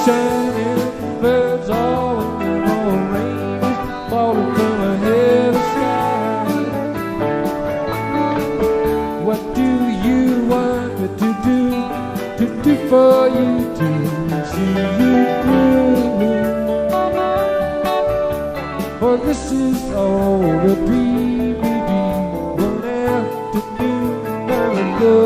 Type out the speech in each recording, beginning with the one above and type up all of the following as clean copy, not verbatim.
shining, birds all in the rain is falling from a heavy sky. What do you want me to do for you to see you through? For this is all the dream we dream one afternoon long ago.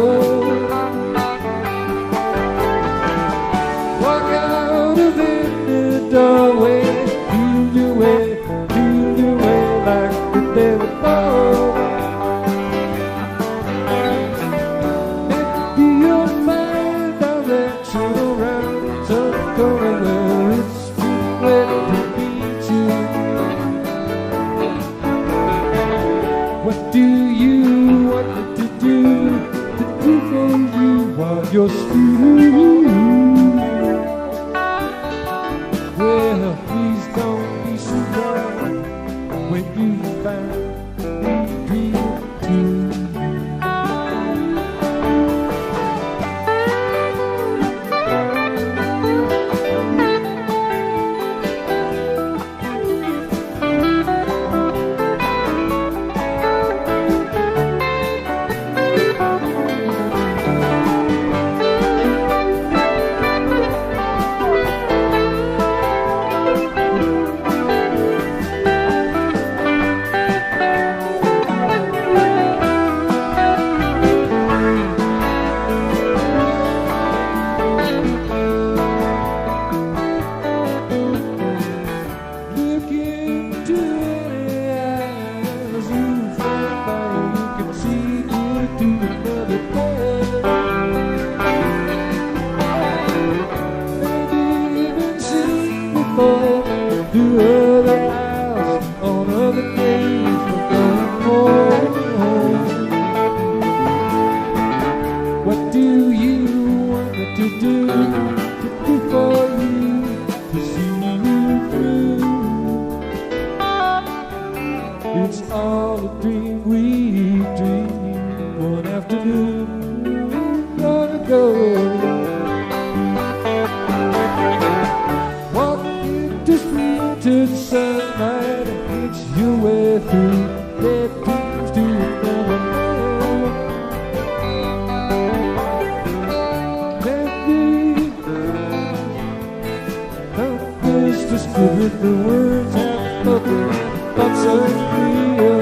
Walk out of the doorway, feel your way like the day before. Maybe you'll find direction around some corner where it's been wet to meet you. What do you want me to do for you while you're still? Well, please don't be surprised when you find me dreaming too. To other house on other days we're going home. What do you want me to do for you to see you through? It's all a dream we dreamed one afternoon long ago. To the sunlight and hit your way through dead dreams to another man. Maybe love is just with the words I've spoken, thoughts unreal.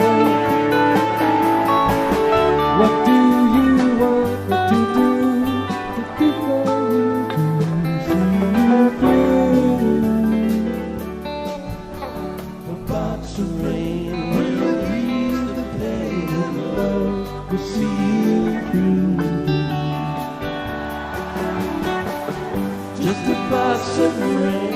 What do you want me to do for you to see you through? Of rain will ease the pain and love will see you through. Just a box of rain.